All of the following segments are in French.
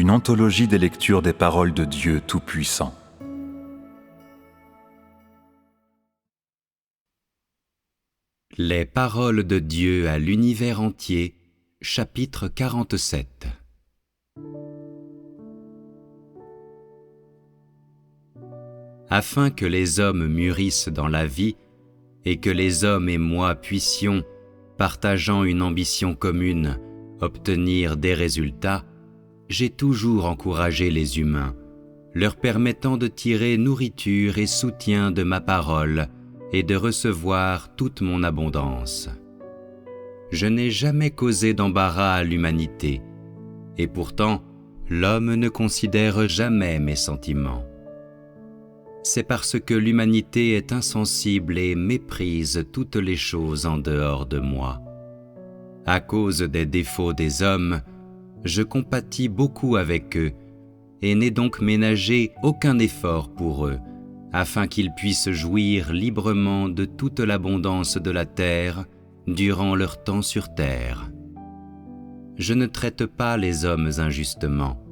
une anthologie des lectures des paroles de Dieu Tout-Puissant. Les paroles de Dieu à l'univers entier, chapitre 47. Afin que les hommes mûrissent dans la vie et que les hommes et moi puissions, partageant une ambition commune, obtenir des résultats, j'ai toujours encouragé les humains, leur permettant de tirer nourriture et soutien de ma parole et de recevoir toute mon abondance. Je n'ai jamais causé d'embarras à l'humanité, et pourtant l'homme ne considère jamais mes sentiments. C'est parce que l'humanité est insensible et méprise toutes les choses en dehors de moi. À cause des défauts des hommes, je compatis beaucoup avec eux et n'ai donc ménagé aucun effort pour eux, afin qu'ils puissent jouir librement de toute l'abondance de la terre durant leur temps sur terre. Je ne traite pas les hommes injustement,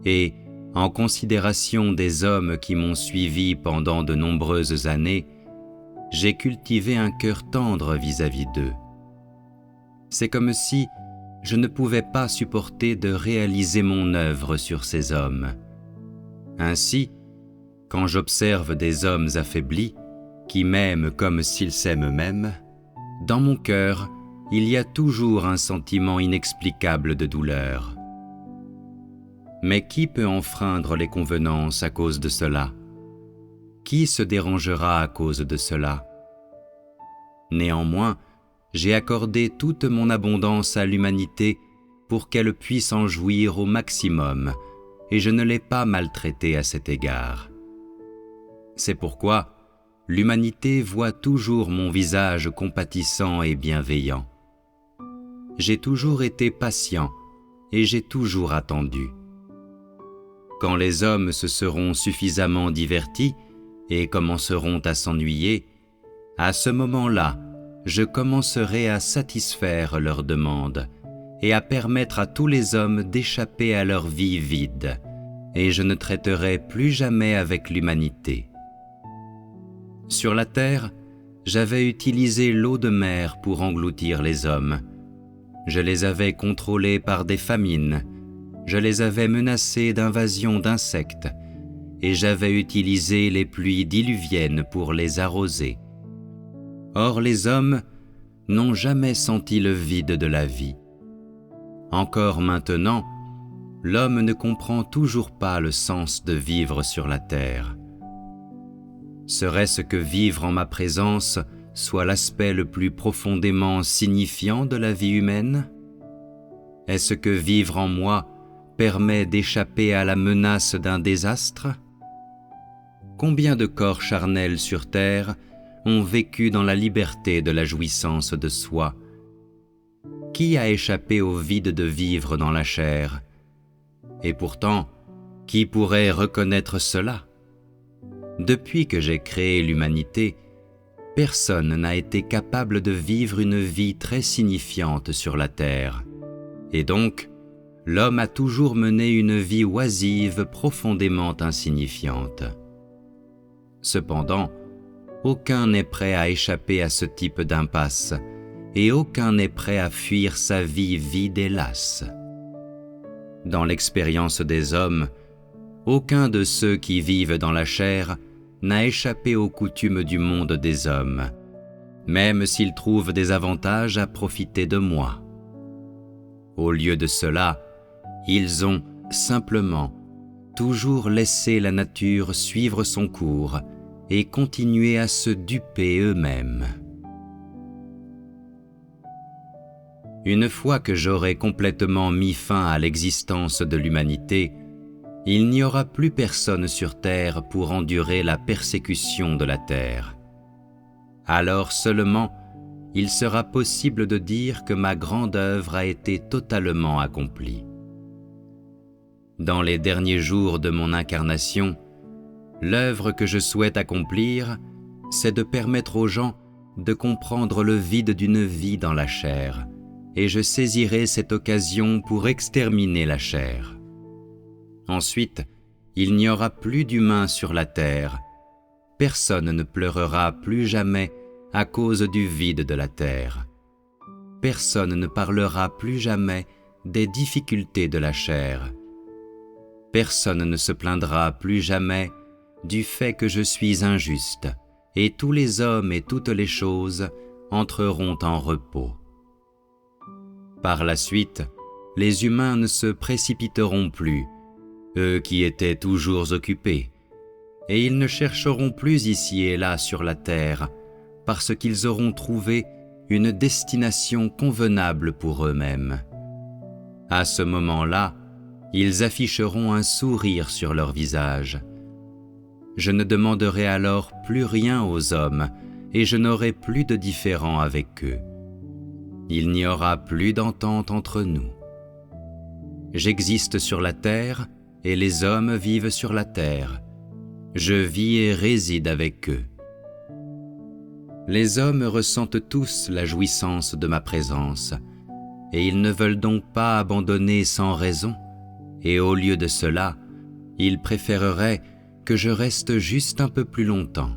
et, en considération des hommes qui m'ont suivi pendant de nombreuses années, j'ai cultivé un cœur tendre vis-à-vis d'eux. C'est comme si je ne pouvais pas supporter de réaliser mon œuvre sur ces hommes. Ainsi, quand j'observe des hommes affaiblis, qui m'aiment comme s'ils s'aiment eux-mêmes, dans mon cœur, il y a toujours un sentiment inexplicable de douleur. Mais qui peut enfreindre les convenances à cause de cela? Qui se dérangera à cause de cela? Néanmoins, j'ai accordé toute mon abondance à l'humanité pour qu'elle puisse en jouir au maximum, et je ne l'ai pas maltraitée à cet égard. C'est pourquoi l'humanité voit toujours mon visage compatissant et bienveillant. J'ai toujours été patient et j'ai toujours attendu. Quand les hommes se seront suffisamment divertis et commenceront à s'ennuyer, à ce moment-là, je commencerai à satisfaire leurs demandes et à permettre à tous les hommes d'échapper à leur vie vide, et je ne traiterai plus jamais avec l'humanité. Sur la terre, j'avais utilisé l'eau de mer pour engloutir les hommes. Je les avais contrôlés par des famines, je les avais menacés d'invasion d'insectes, et j'avais utilisé les pluies diluviennes pour les arroser. Or les hommes n'ont jamais senti le vide de la vie. Encore maintenant, l'homme ne comprend toujours pas le sens de vivre sur la terre. Serait-ce que vivre en ma présence soit l'aspect le plus profondément signifiant de la vie humaine? Est-ce que vivre en moi permet d'échapper à la menace d'un désastre? Combien de corps charnels sur terre ont vécu dans la liberté de la jouissance de soi? Qui a échappé au vide de vivre dans la chair? Et pourtant, qui pourrait reconnaître cela? Depuis que j'ai créé l'humanité, personne n'a été capable de vivre une vie très signifiante sur la terre. Et donc, l'homme a toujours mené une vie oisive profondément insignifiante. Cependant, aucun n'est prêt à échapper à ce type d'impasse, et aucun n'est prêt à fuir sa vie vide et lasse. Dans l'expérience des hommes, aucun de ceux qui vivent dans la chair n'a échappé aux coutumes du monde des hommes, même s'ils trouvent des avantages à profiter de moi. Au lieu de cela, ils ont simplement toujours laissé la nature suivre son cours et continué à se duper eux-mêmes. Une fois que j'aurai complètement mis fin à l'existence de l'humanité, il n'y aura plus personne sur terre pour endurer la persécution de la terre. Alors seulement, il sera possible de dire que ma grande œuvre a été totalement accomplie. Dans les derniers jours de mon incarnation, l'œuvre que je souhaite accomplir, c'est de permettre aux gens de comprendre le vide d'une vie dans la chair, et je saisirai cette occasion pour exterminer la chair. Ensuite, il n'y aura plus d'humains sur la terre. Personne ne pleurera plus jamais à cause du vide de la terre. Personne ne parlera plus jamais des difficultés de la chair. Personne ne se plaindra plus jamais du fait que je suis injuste, et tous les hommes et toutes les choses entreront en repos. Par la suite, les humains ne se précipiteront plus, eux qui étaient toujours occupés, et ils ne chercheront plus ici et là sur la terre, parce qu'ils auront trouvé une destination convenable pour eux-mêmes. À ce moment-là, ils afficheront un sourire sur leur visage. Je ne demanderai alors plus rien aux hommes, et je n'aurai plus de différend avec eux. Il n'y aura plus d'entente entre nous. J'existe sur la terre, et les hommes vivent sur la terre. Je vis et réside avec eux. Les hommes ressentent tous la jouissance de ma présence, et ils ne veulent donc pas abandonner sans raison, et au lieu de cela, ils préféreraient que je reste juste un peu plus longtemps.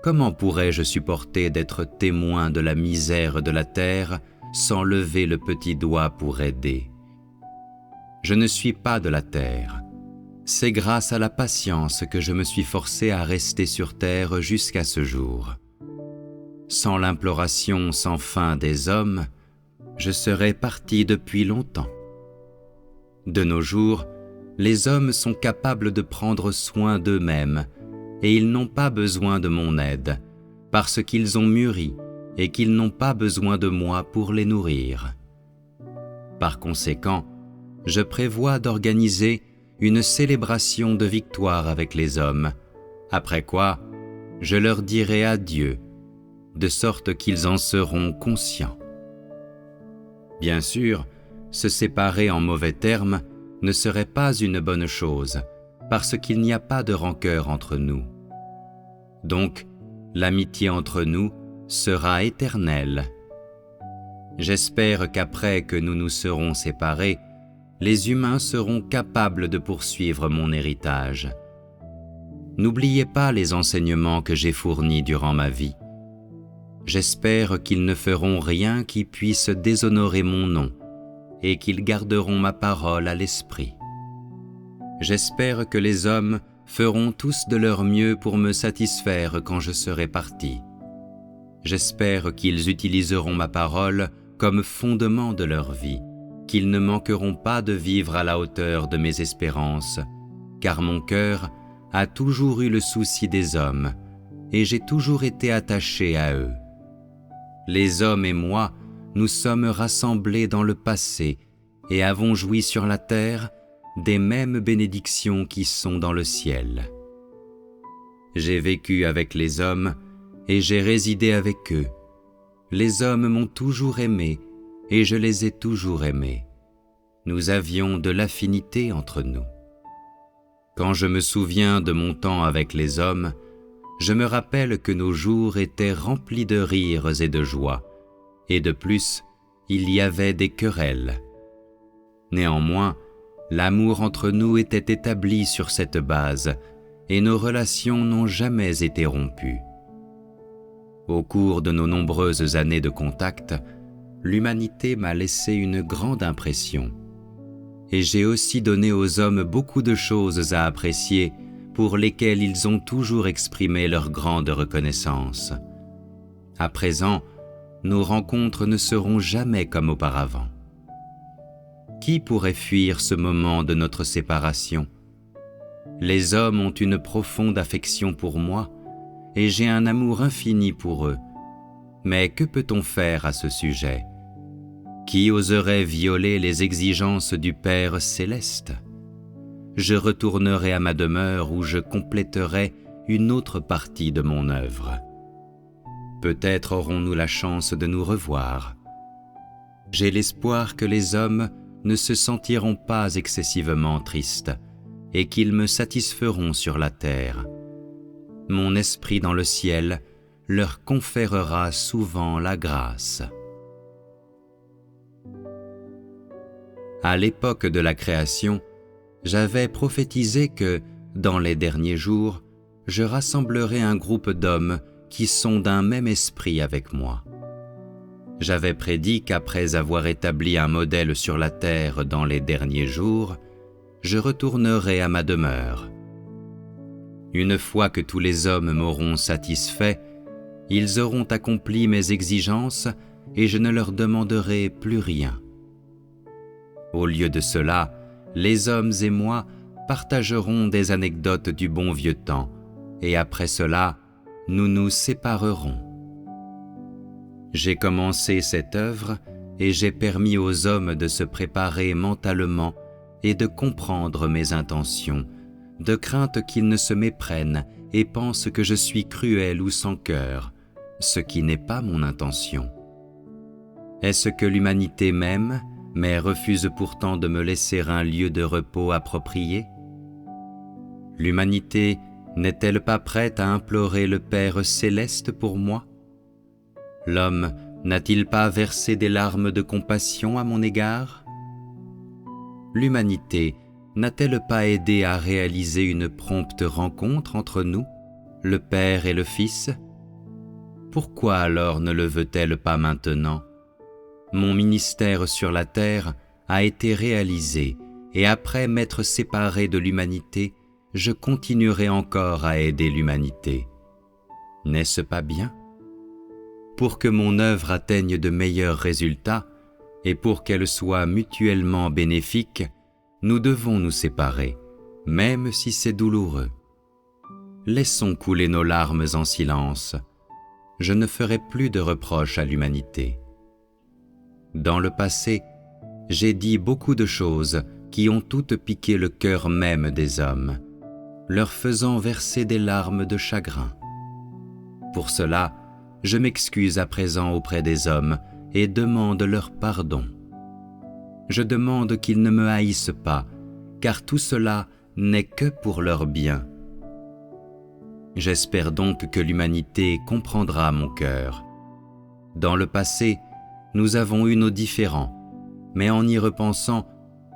Comment pourrais-je supporter d'être témoin de la misère de la terre sans lever le petit doigt pour aider? Je ne suis pas de la terre. C'est grâce à la patience que je me suis forcé à rester sur terre jusqu'à ce jour. Sans l'imploration sans fin des hommes, je serais parti depuis longtemps. De nos jours, les hommes sont capables de prendre soin d'eux-mêmes et ils n'ont pas besoin de mon aide parce qu'ils ont mûri et qu'ils n'ont pas besoin de moi pour les nourrir. Par conséquent, je prévois d'organiser une célébration de victoire avec les hommes, après quoi je leur dirai adieu, de sorte qu'ils en seront conscients. Bien sûr, se séparer en mauvais termes ne serait pas une bonne chose, parce qu'il n'y a pas de rancœur entre nous. Donc, l'amitié entre nous sera éternelle. J'espère qu'après que nous nous serons séparés, les humains seront capables de poursuivre mon héritage. N'oubliez pas les enseignements que j'ai fournis durant ma vie. J'espère qu'ils ne feront rien qui puisse déshonorer mon nom et qu'ils garderont ma parole à l'esprit. J'espère que les hommes feront tous de leur mieux pour me satisfaire quand je serai parti. J'espère qu'ils utiliseront ma parole comme fondement de leur vie, qu'ils ne manqueront pas de vivre à la hauteur de mes espérances, car mon cœur a toujours eu le souci des hommes, et j'ai toujours été attaché à eux. Les hommes et moi, nous sommes rassemblés dans le passé et avons joui sur la terre des mêmes bénédictions qui sont dans le ciel. J'ai vécu avec les hommes et j'ai résidé avec eux. Les hommes m'ont toujours aimé et je les ai toujours aimés. Nous avions de l'affinité entre nous. Quand je me souviens de mon temps avec les hommes, je me rappelle que nos jours étaient remplis de rires et de joie, et de plus, il y avait des querelles. Néanmoins, l'amour entre nous était établi sur cette base, et nos relations n'ont jamais été rompues. Au cours de nos nombreuses années de contact, l'humanité m'a laissé une grande impression, et j'ai aussi donné aux hommes beaucoup de choses à apprécier pour lesquelles ils ont toujours exprimé leur grande reconnaissance. À présent, nos rencontres ne seront jamais comme auparavant. Qui pourrait fuir ce moment de notre séparation? Les hommes ont une profonde affection pour moi et j'ai un amour infini pour eux. Mais que peut-on faire à ce sujet? Qui oserait violer les exigences du Père céleste? Je retournerai à ma demeure où je compléterai une autre partie de mon œuvre. Peut-être aurons-nous la chance de nous revoir. J'ai l'espoir que les hommes ne se sentiront pas excessivement tristes et qu'ils me satisferont sur la terre. Mon esprit dans le ciel leur conférera souvent la grâce. À l'époque de la création, j'avais prophétisé que, dans les derniers jours, je rassemblerai un groupe d'hommes qui sont d'un même esprit avec moi. J'avais prédit qu'après avoir établi un modèle sur la terre dans les derniers jours, je retournerai à ma demeure. Une fois que tous les hommes m'auront satisfait, ils auront accompli mes exigences et je ne leur demanderai plus rien. Au lieu de cela, les hommes et moi partagerons des anecdotes du bon vieux temps, et après cela, nous nous séparerons. J'ai commencé cette œuvre et j'ai permis aux hommes de se préparer mentalement et de comprendre mes intentions, de crainte qu'ils ne se méprennent et pensent que je suis cruel ou sans cœur, ce qui n'est pas mon intention. Est-ce que l'humanité m'aime, mais refuse pourtant de me laisser un lieu de repos approprié? L'humanité n'est-elle pas prête à implorer le Père céleste pour moi? L'homme n'a-t-il pas versé des larmes de compassion à mon égard? L'humanité n'a-t-elle pas aidé à réaliser une prompte rencontre entre nous, le Père et le Fils? Pourquoi alors ne le veut-elle pas maintenant? Mon ministère sur la terre a été réalisé et après m'être séparé de l'humanité, je continuerai encore à aider l'humanité. N'est-ce pas bien? Pour que mon œuvre atteigne de meilleurs résultats et pour qu'elle soit mutuellement bénéfique, nous devons nous séparer, même si c'est douloureux. Laissons couler nos larmes en silence. Je ne ferai plus de reproches à l'humanité. Dans le passé, j'ai dit beaucoup de choses qui ont toutes piqué le cœur même des hommes, leur faisant verser des larmes de chagrin. Pour cela, je m'excuse à présent auprès des hommes et demande leur pardon. Je demande qu'ils ne me haïssent pas, car tout cela n'est que pour leur bien. J'espère donc que l'humanité comprendra mon cœur. Dans le passé, nous avons eu nos différends, mais en y repensant,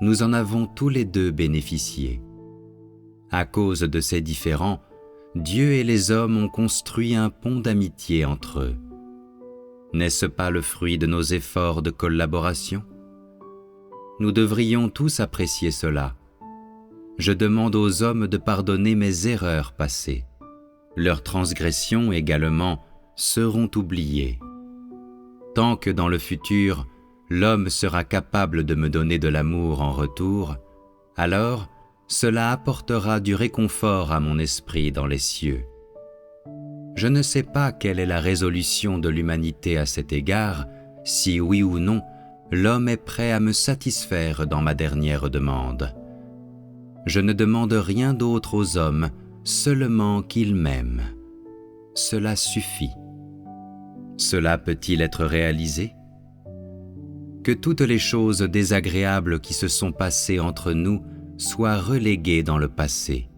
nous en avons tous les deux bénéficié. À cause de ces différends, Dieu et les hommes ont construit un pont d'amitié entre eux. N'est-ce pas le fruit de nos efforts de collaboration? Nous devrions tous apprécier cela. Je demande aux hommes de pardonner mes erreurs passées. Leurs transgressions également seront oubliées. Tant que dans le futur, l'homme sera capable de me donner de l'amour en retour, alors cela apportera du réconfort à mon esprit dans les cieux. Je ne sais pas quelle est la résolution de l'humanité à cet égard, si oui ou non, l'homme est prêt à me satisfaire dans ma dernière demande. Je ne demande rien d'autre aux hommes, seulement qu'ils m'aiment. Cela suffit. Cela peut-il être réalisé? Que toutes les choses désagréables qui se sont passées entre nous soient reléguées dans le passé.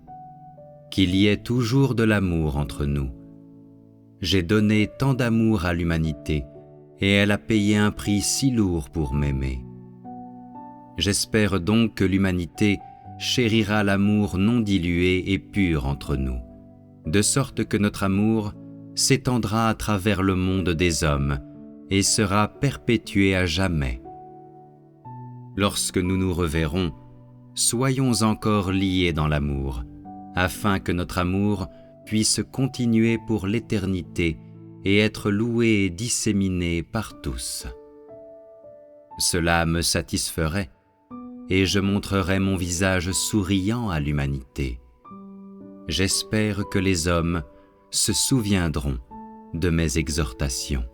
Qu'il y ait toujours de l'amour entre nous. J'ai donné tant d'amour à l'humanité et elle a payé un prix si lourd pour m'aimer. J'espère donc que l'humanité chérira l'amour non dilué et pur entre nous, de sorte que notre amour s'étendra à travers le monde des hommes et sera perpétué à jamais. Lorsque nous nous reverrons, soyons encore liés dans l'amour, afin que notre amour puisse continuer pour l'éternité et être loué et disséminé par tous. Cela me satisferait, et je montrerai mon visage souriant à l'humanité. J'espère que les hommes se souviendront de mes exhortations.